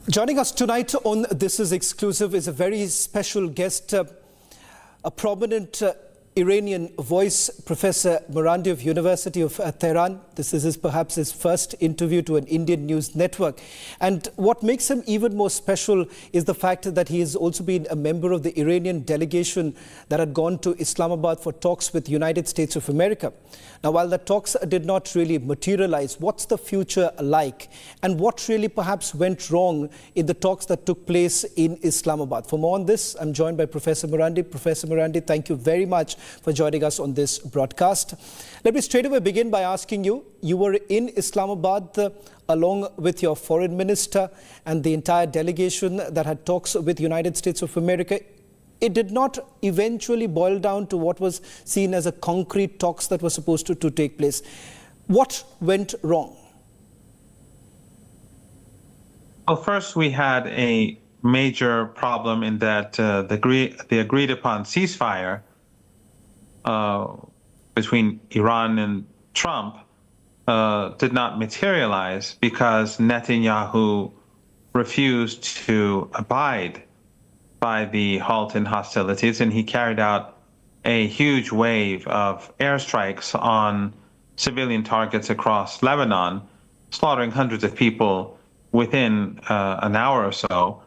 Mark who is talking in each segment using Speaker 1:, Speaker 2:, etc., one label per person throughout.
Speaker 1: Joining us tonight on This Is Exclusive is a very special guest, a prominent Iranian voice, Professor Marandi of University of Tehran. This is perhaps his first interview to an Indian news network. And what makes him even more special is the fact that he has also been a member of the Iranian delegation that had gone to Islamabad for talks with the United States of America. Now, while the talks did not really materialize, what's the future like? And what really perhaps went wrong in the talks that took place in Islamabad? For more on this, I'm joined by Professor Marandi. Professor Marandi, thank you very much for joining us on this broadcast. Let me straight away begin by asking you, you were in Islamabad along with your foreign minister and the entire delegation that had talks with the United States of America. It did not eventually boil down to what was seen as a concrete talks that were supposed to take place. What went wrong?
Speaker 2: Well, first we had a major problem in that the agreed upon ceasefire between Iran and Trump did not materialize because Netanyahu refused to abide by the halt in hostilities, and he carried out a huge wave of airstrikes on civilian targets across Lebanon, slaughtering hundreds of people within an hour or so,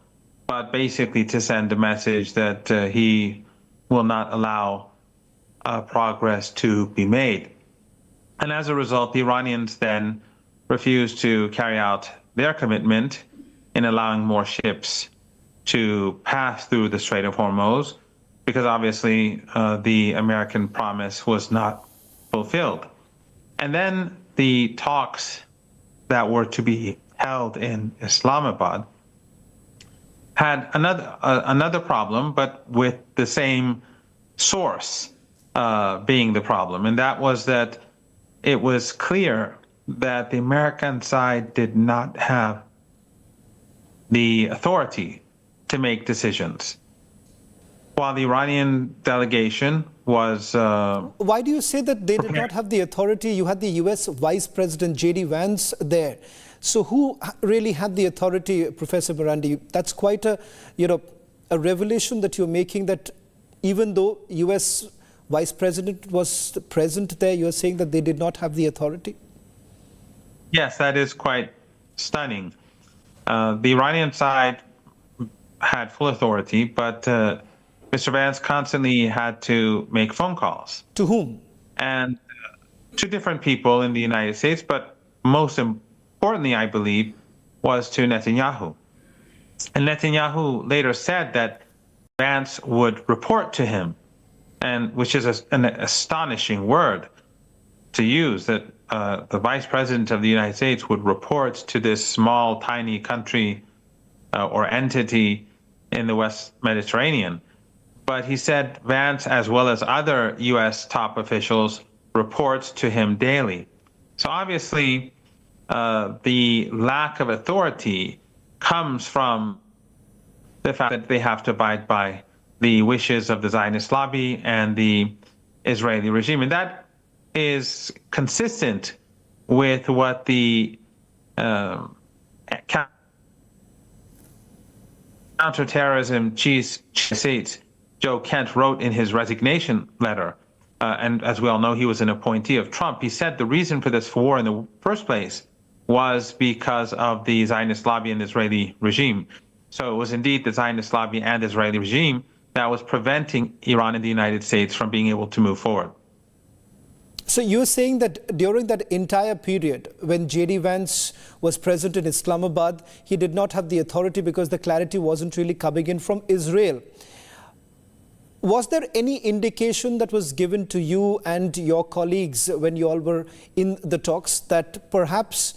Speaker 2: but basically to send a message that he will not allow progress to be made. And as a result, the Iranians then refused to carry out their commitment in allowing more ships to pass through the Strait of Hormuz, because obviously the American promise was not fulfilled. And then the talks that were to be held in Islamabad had another problem, but with the same source being the problem. And that was that it was clear that the American side did not have the authority to make decisions, while the Iranian delegation was...
Speaker 1: Why do you say that they did not have the authority? You had the US Vice President J.D. Vance there. So who really had the authority, Professor Marandi? That's quite a revelation that you're making, that even though US Vice President was present there, you're saying that they did not have the authority?
Speaker 2: Yes, that is quite stunning. The Iranian side had full authority, but Mr. Vance constantly had to make phone calls.
Speaker 1: To whom?
Speaker 2: And to different people in the United States, but most importantly, I believe, was to Netanyahu. And Netanyahu later said that Vance would report to him, and which is an astonishing word to use, that the Vice President of the United States would report to this small, tiny country or entity in the West Mediterranean. But he said Vance, as well as other U.S. top officials, reports to him daily. So obviously, the lack of authority comes from the fact that they have to abide by the wishes of the Zionist lobby and the Israeli regime. And that is consistent with what the counterterrorism chief Joe Kent wrote in his resignation letter. And as we all know, he was an appointee of Trump. He said the reason for this war in the first place was because of the Zionist lobby and Israeli regime. So it was indeed the Zionist lobby and Israeli regime that was preventing Iran and the United States from being able to move forward.
Speaker 1: So you're saying that during that entire period when J.D. Vance was present in Islamabad, he did not have the authority because the clarity wasn't really coming in from Israel. Was there any indication that was given to you and your colleagues when you all were in the talks that perhaps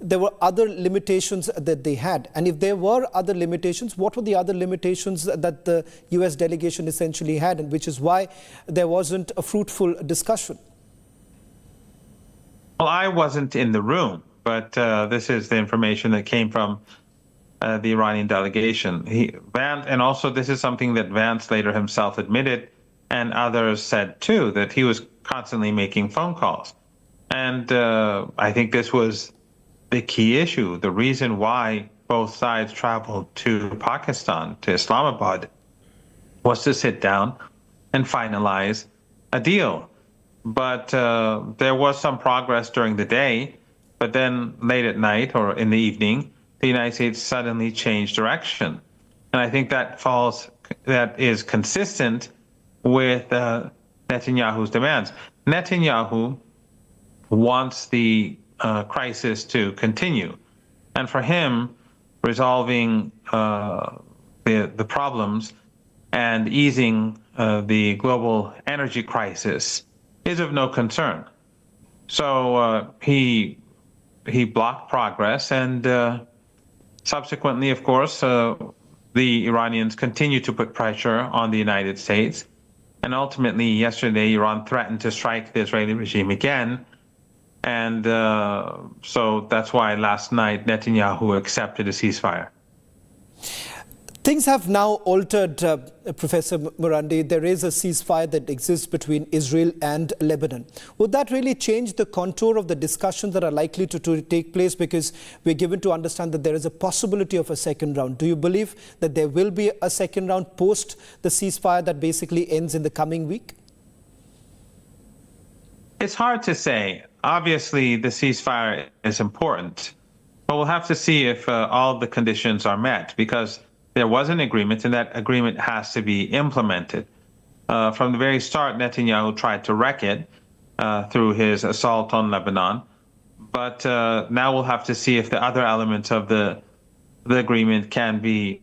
Speaker 1: there were other limitations that they had? And if there were other limitations, what were the other limitations that the US delegation essentially had, and which is why there wasn't a fruitful discussion?
Speaker 2: Well, I wasn't in the room, but this is the information that came from the Iranian delegation. Vance, and also this is something that Vance later himself admitted, and others said too, that he was constantly making phone calls. And I think this was the key issue, the reason why both sides traveled to Pakistan, to Islamabad, was to sit down and finalize a deal. But there was some progress during the day, but then late at night or in the evening, the United States suddenly changed direction. And I think that is consistent with Netanyahu's demands. Netanyahu wants the crisis to continue. And for him, resolving the problems and easing the global energy crisis is of no concern. So he blocked progress, and subsequently, of course, the Iranians continue to put pressure on the United States. And ultimately, yesterday, Iran threatened to strike the Israeli regime again. And so that's why last night Netanyahu accepted a ceasefire.
Speaker 1: Things have now altered, Professor Morandi. There is a ceasefire that exists between Israel and Lebanon. Would that really change the contour of the discussions that are likely to take place? Because we're given to understand that there is a possibility of a second round. Do you believe that there will be a second round post the ceasefire that basically ends in the coming week?
Speaker 2: It's hard to say. Obviously, the ceasefire is important, but we'll have to see if all the conditions are met, because there was an agreement, and that agreement has to be implemented. From the very start, Netanyahu tried to wreck it through his assault on Lebanon. But now we'll have to see if the other elements of the agreement can be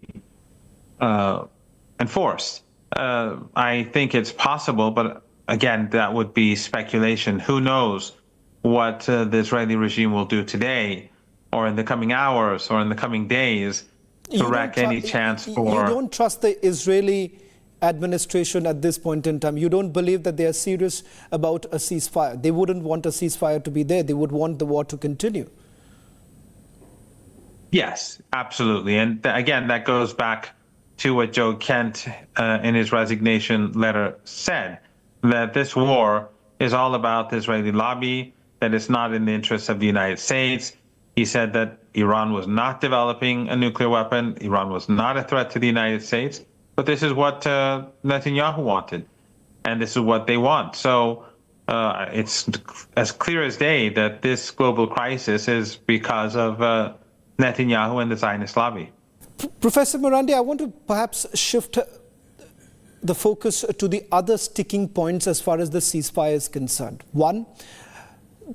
Speaker 2: enforced. I think it's possible, but again, that would be speculation. Who knows what the Israeli regime will do today, or in the coming hours, or in the coming days, to wreck any chance for...
Speaker 1: You don't trust the Israeli administration at this point in time. You don't believe that they are serious about a ceasefire. They wouldn't want a ceasefire to be there. They would want the war to continue.
Speaker 2: Yes, absolutely. And again, that goes back to what Joe Kent in his resignation letter said, that this war is all about the Israeli lobby, that it's not in the interests of the United States. He said that Iran was not developing a nuclear weapon. Iran was not a threat to the United States. But this is what Netanyahu wanted, and this is what they want. So it's as clear as day that this global crisis is because of Netanyahu and the Zionist lobby.
Speaker 1: Professor Morandi, I want to perhaps shift the focus to the other sticking points as far as the ceasefire is concerned. One,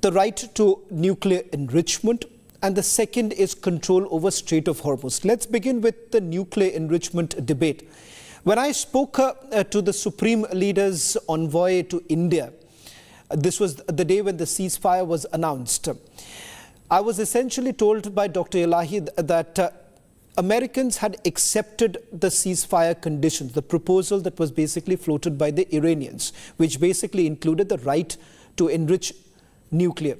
Speaker 1: the right to nuclear enrichment, and the second is control over Strait of Hormuz. Let's begin with the nuclear enrichment debate. When I spoke to the Supreme Leader's envoy to India, this was the day when the ceasefire was announced, I was essentially told by Dr. Elahi that Americans had accepted the ceasefire conditions, the proposal that was basically floated by the Iranians, which basically included the right to enrich nuclear.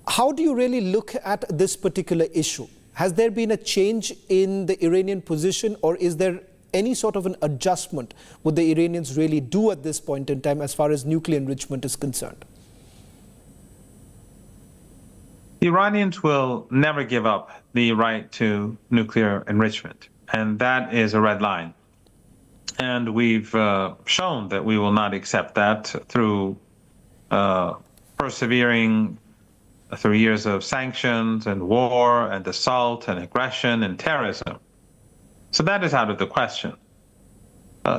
Speaker 1: How do you really look at this particular issue? Has there been a change in the Iranian position, or is there any sort of an adjustment would the Iranians really do at this point in time as far as nuclear enrichment is concerned?
Speaker 2: The Iranians will never give up the right to nuclear enrichment, and that is a red line. And we've shown that we will not accept that through persevering through years of sanctions and war and assault and aggression and terrorism. So that is out of the question.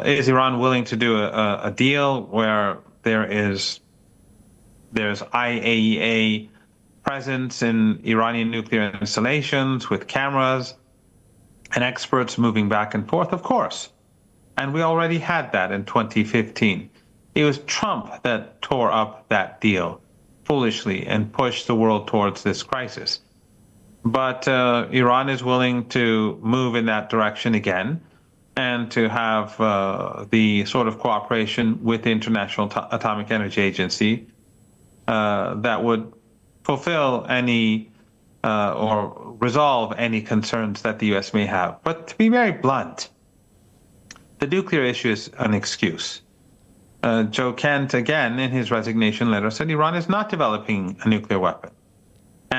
Speaker 2: Is Iran willing to do a deal where there's IAEA presence in Iranian nuclear installations with cameras and experts moving back and forth? Of course. And we already had that in 2015. It was Trump that tore up that deal foolishly and pushed the world towards this crisis. But Iran is willing to move in that direction again, and to have the sort of cooperation with the International Atomic Energy Agency that would fulfill any or resolve any concerns that the U.S. may have. But to be very blunt, the nuclear issue is an excuse. Joe Kent, again, in his resignation letter, said Iran is not developing a nuclear weapon.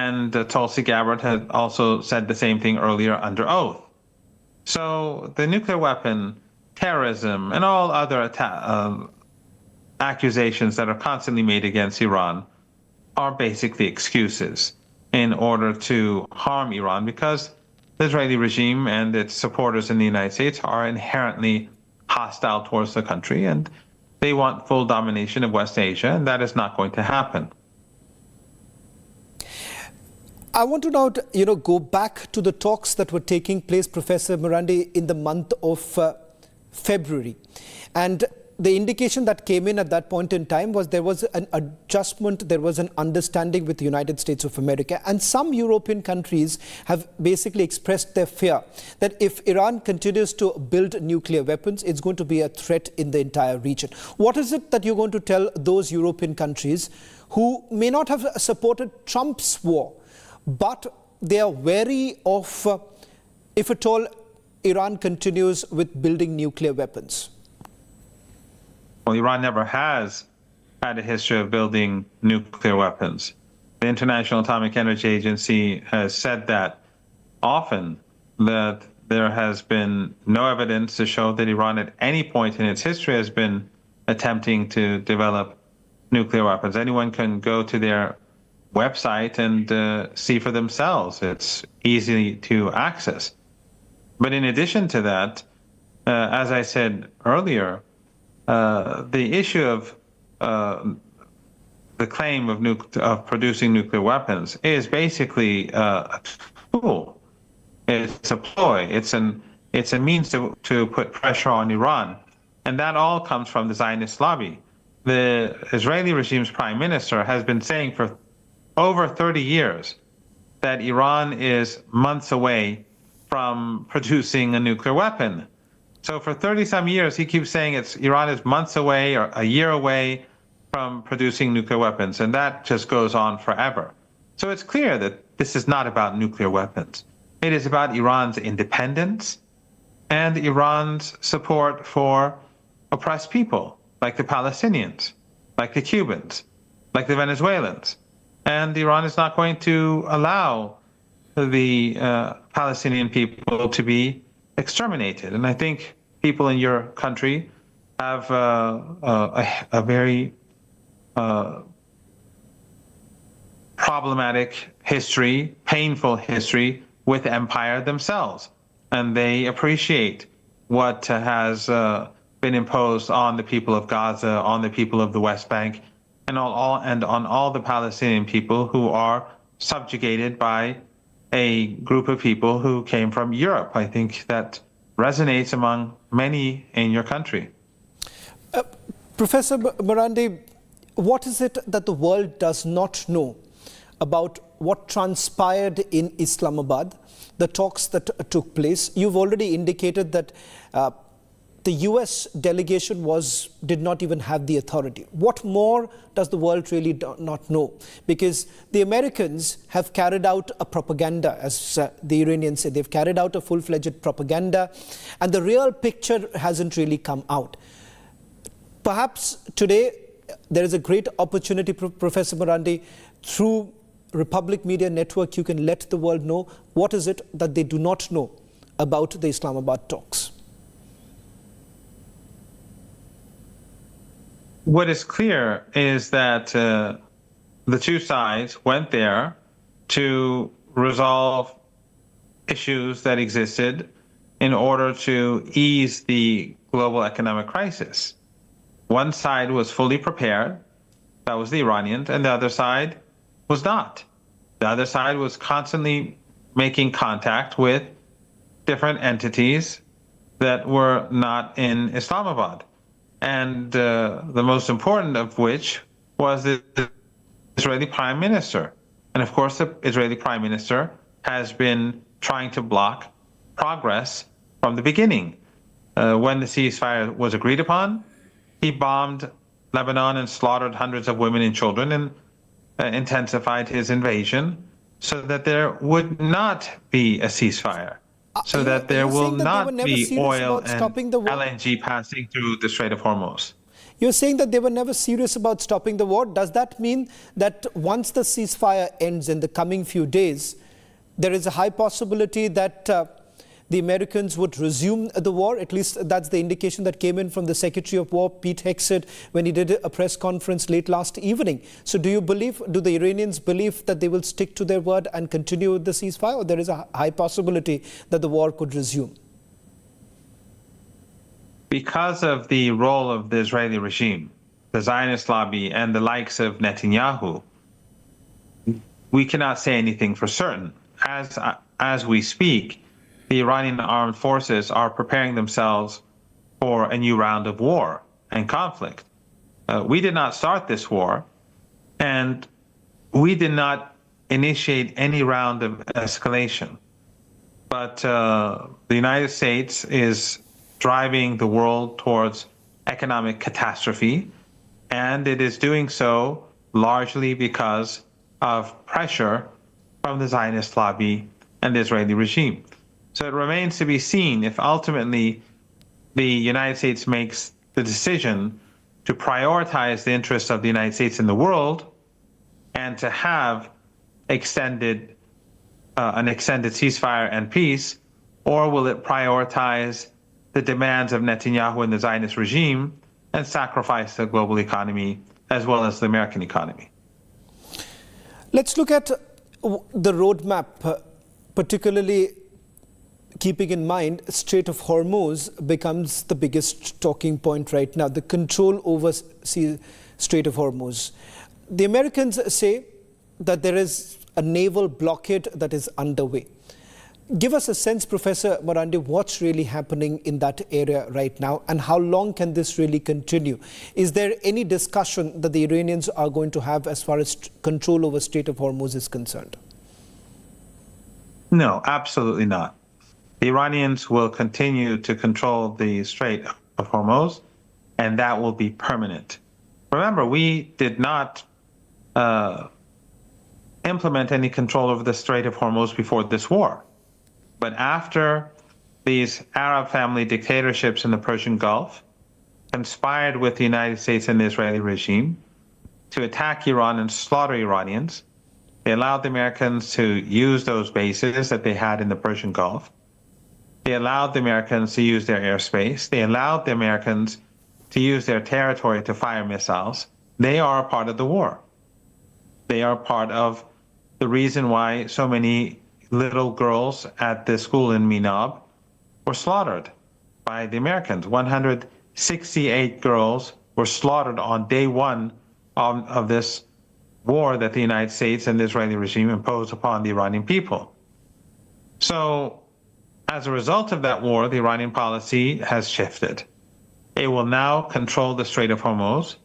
Speaker 2: And Tulsi Gabbard had also said the same thing earlier under oath. So the nuclear weapon, terrorism, and all other accusations that are constantly made against Iran are basically excuses in order to harm Iran, because the Israeli regime and its supporters in the United States are inherently hostile towards the country, and they want full domination of West Asia, and that is not going to happen.
Speaker 1: I want to now, go back to the talks that were taking place, Professor Morandi, in the month of February. And the indication that came in at that point in time was there was an adjustment, there was an understanding with the United States of America. And some European countries have basically expressed their fear that if Iran continues to build nuclear weapons, it's going to be a threat in the entire region. What is it that you're going to tell those European countries who may not have supported Trump's war, but they are wary of, if at all, Iran continues with building nuclear weapons?
Speaker 2: Well, Iran never has had a history of building nuclear weapons. The International Atomic Energy Agency has said that often, that there has been no evidence to show that Iran at any point in its history has been attempting to develop nuclear weapons. Anyone can go to their website and see for themselves. It's easy to access. But in addition to that, as I said earlier, the issue of the claim of producing nuclear weapons is basically a tool. It's a ploy. It's a means to put pressure on Iran, and that all comes from the Zionist lobby. The Israeli regime's prime minister has been saying for over 30 years that Iran is months away from producing a nuclear weapon. So for 30-some years, he keeps saying Iran is months away or a year away from producing nuclear weapons, and that just goes on forever. So it's clear that this is not about nuclear weapons. It is about Iran's independence and Iran's support for oppressed people, like the Palestinians, like the Cubans, like the Venezuelans. And Iran is not going to allow the Palestinian people to be exterminated. And I think people in your country have a very problematic history, painful history with empire themselves. And they appreciate what has been imposed on the people of Gaza, on the people of the West Bank, and on all the Palestinian people who are subjugated by a group of people who came from Europe. I think that resonates among many in your country.
Speaker 1: Professor Morandi, what is it that the world does not know about what transpired in Islamabad, the talks that took place? You've already indicated that the US delegation did not even have the authority. What more does the world really not know? Because the Americans have carried out a propaganda, as the Iranians say. They've carried out a full-fledged propaganda, and the real picture hasn't really come out. Perhaps today there is a great opportunity, Professor Morandi, through Republic Media Network, you can let the world know what is it that they do not know about the Islamabad talks.
Speaker 2: What is clear is that the two sides went there to resolve issues that existed in order to ease the global economic crisis. One side was fully prepared, that was the Iranians, and the other side was not. The other side was constantly making contact with different entities that were not in Islamabad. And the most important of which was the Israeli Prime Minister. And of course, the Israeli Prime Minister has been trying to block progress from the beginning. When the ceasefire was agreed upon, he bombed Lebanon and slaughtered hundreds of women and children, and intensified his invasion so that there would not be a ceasefire. So that there will not be oil and LNG passing through the Strait of Hormuz.
Speaker 1: You're saying that they were never serious about stopping the war. Does that mean that once the ceasefire ends in the coming few days, there is a high possibility that the Americans would resume the war? At least that's the indication that came in from the Secretary of War, Pete Hegseth, when he did a press conference late last evening. So do the Iranians believe that they will stick to their word and continue with the ceasefire, or there is a high possibility that the war could resume?
Speaker 2: Because of the role of the Israeli regime, the Zionist lobby, and the likes of Netanyahu, we cannot say anything for certain. As we speak, the Iranian armed forces are preparing themselves for a new round of war and conflict. We did not start this war, and we did not initiate any round of escalation. But the United States is driving the world towards economic catastrophe, and it is doing so largely because of pressure from the Zionist lobby and the Israeli regime. So it remains to be seen if ultimately the United States makes the decision to prioritize the interests of the United States in the world and to have an extended ceasefire and peace, or will it prioritize the demands of Netanyahu and the Zionist regime and sacrifice the global economy as well as the American economy?
Speaker 1: Let's look at the roadmap, particularly keeping in mind Strait of Hormuz becomes the biggest talking point right now, the control over Strait of Hormuz. The Americans say that there is a naval blockade that is underway. Give us a sense, Professor Marandi, what's really happening in that area right now, and how long can this really continue? Is there any discussion that the Iranians are going to have as far as control over Strait of Hormuz is concerned?
Speaker 2: No, absolutely not. The Iranians will continue to control the Strait of Hormuz, and that will be permanent. Remember, we did not implement any control over the Strait of Hormuz before this war. But after these Arab family dictatorships in the Persian Gulf conspired with the United States and the Israeli regime to attack Iran and slaughter Iranians, they allowed the Americans to use those bases that they had in the Persian Gulf. They allowed the Americans to use their airspace. They allowed the Americans to use their territory to fire missiles. They are a part of the war. They are part of the reason why so many little girls at the school in Minab were slaughtered by the Americans. 168 girls were slaughtered on day one of this war that the United States and the Israeli regime imposed upon the Iranian people. So as a result of that war, the Iranian policy has shifted. It will now control the Strait of Hormuz.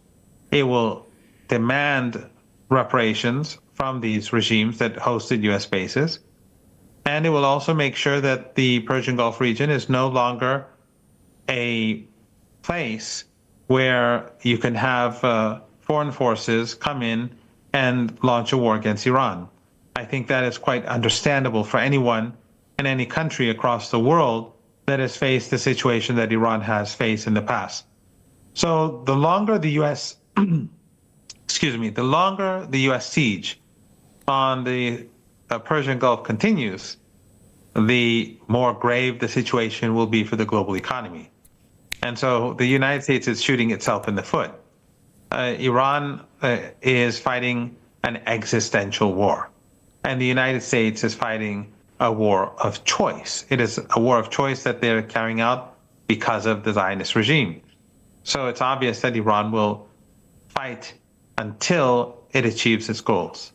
Speaker 2: It will demand reparations from these regimes that hosted U.S. bases. And it will also make sure that the Persian Gulf region is no longer a place where you can have foreign forces come in and launch a war against Iran. I think that is quite understandable for anyone in any country across the world that has faced the situation that Iran has faced in the past. So the longer the U.S. the longer the U.S. siege on the Persian Gulf continues, the more grave the situation will be for the global economy. And so the United States is shooting itself in the foot. Iran is fighting an existential war, and the United States is fighting a war of choice. It is a war of choice that they're carrying out because of the Zionist regime. So it's obvious that Iran will fight until it achieves its goals.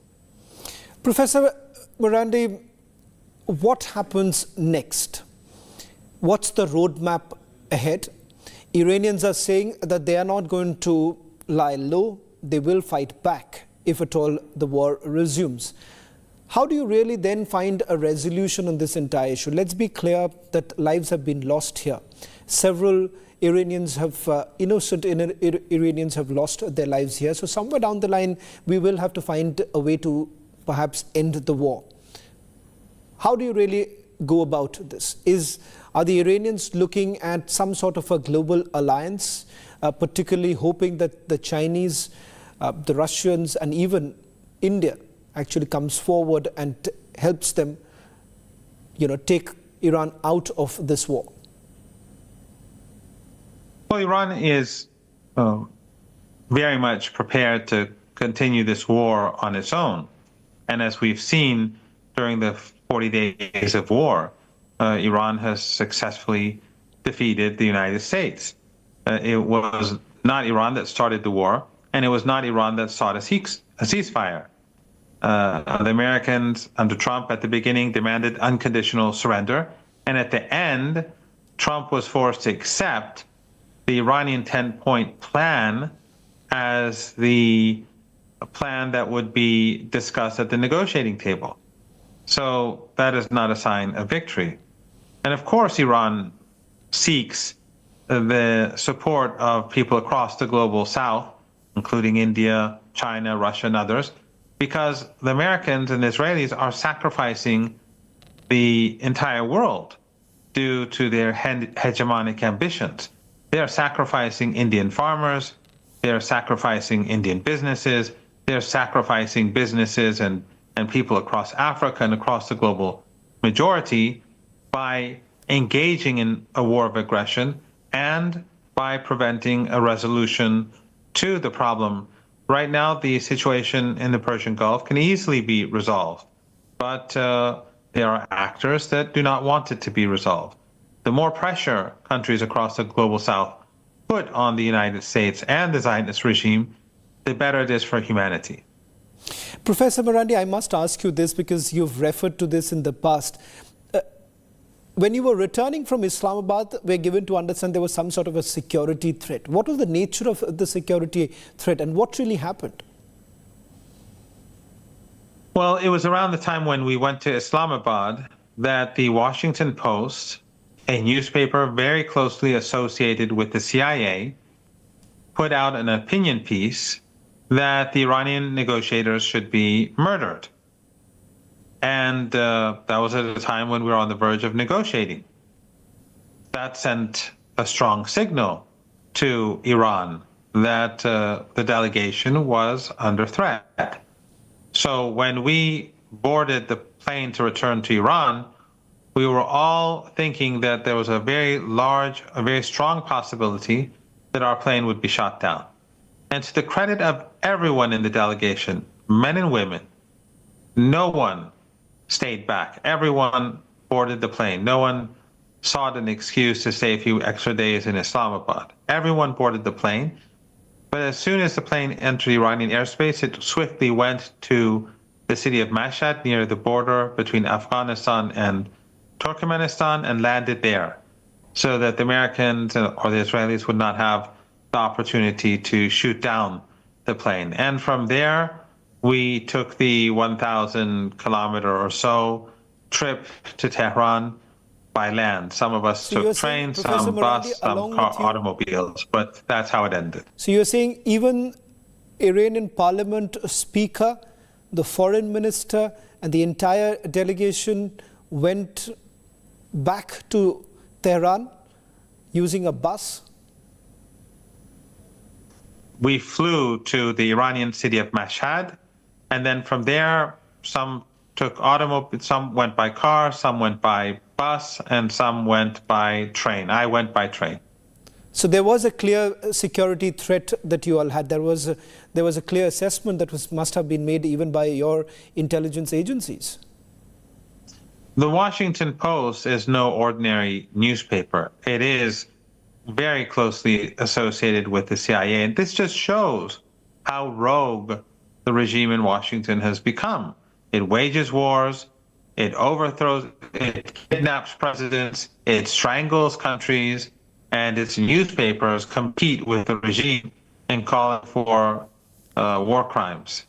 Speaker 1: Professor Marandi, what happens next? What's the roadmap ahead? Iranians are saying that they are not going to lie low. They will fight back if at all the war resumes. How do you really then find a resolution on this entire issue? Let's be clear that lives have been lost here. Several Iranians have, innocent Iranians have lost their lives here. So somewhere down the line, we will have to find a way to perhaps end the war. How do you really go about this? Are the Iranians looking at some sort of a global alliance particularly hoping that the Chinese, the Russians, and even India actually comes forward and helps them, take Iran out of this war?
Speaker 2: Well, Iran is very much prepared to continue this war on its own. And as we've seen during the 40 days of war, Iran has successfully defeated the United States. It was not Iran that started the war, and it was not Iran that sought a ceasefire. The Americans under Trump at the beginning demanded unconditional surrender, and at the end, Trump was forced to accept the Iranian 10-point plan as the plan that would be discussed at the negotiating table. So that is not a sign of victory. And of course, Iran seeks the support of people across the global south, including India, China, Russia, and others, because the Americans and the Israelis are sacrificing the entire world due to their hegemonic ambitions. They are sacrificing Indian farmers, they are sacrificing Indian businesses, they are sacrificing businesses and people across Africa and across the global majority by engaging in a war of aggression and by preventing a resolution to the problem. Right now, the situation in the Persian Gulf can easily be resolved, but there are actors that do not want it to be resolved. The more pressure countries across the global south put on the United States and the Zionist regime, the better it is for humanity.
Speaker 1: Professor Marandi, I must ask you this because you've referred to this in the past. When you were returning from Islamabad, we're given to understand there was some sort of a security threat. What was the nature of the security threat and what really happened?
Speaker 2: Well, it was around the time when we went to Islamabad that the Washington Post, a newspaper very closely associated with the CIA, put out an opinion piece that the Iranian negotiators should be murdered. And that was at a time when we were on the verge of negotiating. That sent a strong signal to Iran that the delegation was under threat. So when we boarded the plane to return to Iran, we were all thinking that there was a very strong possibility that our plane would be shot down. And to the credit of everyone in the delegation, men and women, no one stayed back. Everyone boarded the plane. No one sought an excuse to stay a few extra days in Islamabad. Everyone boarded the plane. But as soon as the plane entered Iranian airspace, it swiftly went to the city of Mashhad near the border between Afghanistan and Turkmenistan and landed there so that the Americans or the Israelis would not have the opportunity to shoot down the plane. And from there, we took the 1,000-kilometer or so trip to Tehran by land. Some of us took trains, some bus, some automobiles, but that's how it ended.
Speaker 1: So you're saying even Iranian parliament speaker, the foreign minister, and the entire delegation went back to Tehran using a bus?
Speaker 2: We flew to the Iranian city of Mashhad, and then from there, some took automobile, some went by car, some went by bus, and some went by train. I went by train.
Speaker 1: So there was a clear security threat that you all had. There was a clear assessment that must have been made even by your intelligence agencies.
Speaker 2: The Washington Post is no ordinary newspaper. It is very closely associated with the CIA, and this just shows how rogue the regime in Washington has become. It wages wars, it overthrows, it kidnaps presidents, it strangles countries, and its newspapers compete with the regime in calling for war crimes.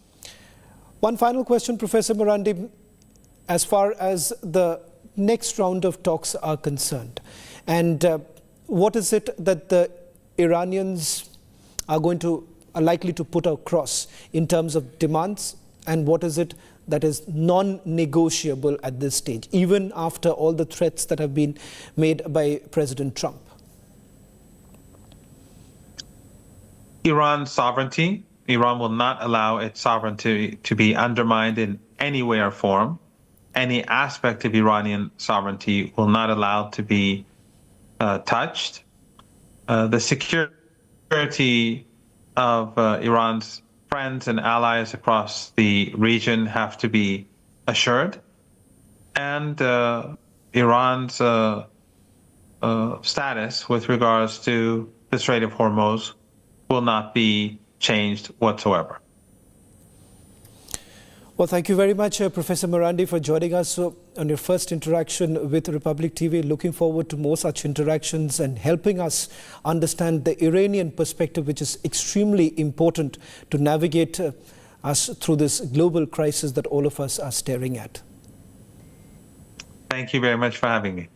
Speaker 1: One final question, Professor Marandi, as far as the next round of talks are concerned, and what is it that the Iranians are likely to put across in terms of demands, and what is it that is non-negotiable at this stage, even after all the threats that have been made by President Trump?
Speaker 2: Iran's sovereignty. Iran will not allow its sovereignty to be undermined in any way or form. Any aspect of Iranian sovereignty will not allow to be touched. The security of Iran's friends and allies across the region have to be assured. And Iran's status with regards to the Strait of Hormuz will not be changed whatsoever.
Speaker 1: Well, thank you very much, Professor Marandi, for joining us on your first interaction with Republic TV. Looking forward to more such interactions and helping us understand the Iranian perspective, which is extremely important to navigate us through this global crisis that all of us are staring at.
Speaker 2: Thank you very much for having me.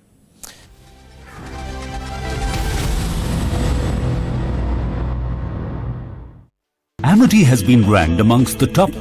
Speaker 3: Amity has been ranked amongst the top 3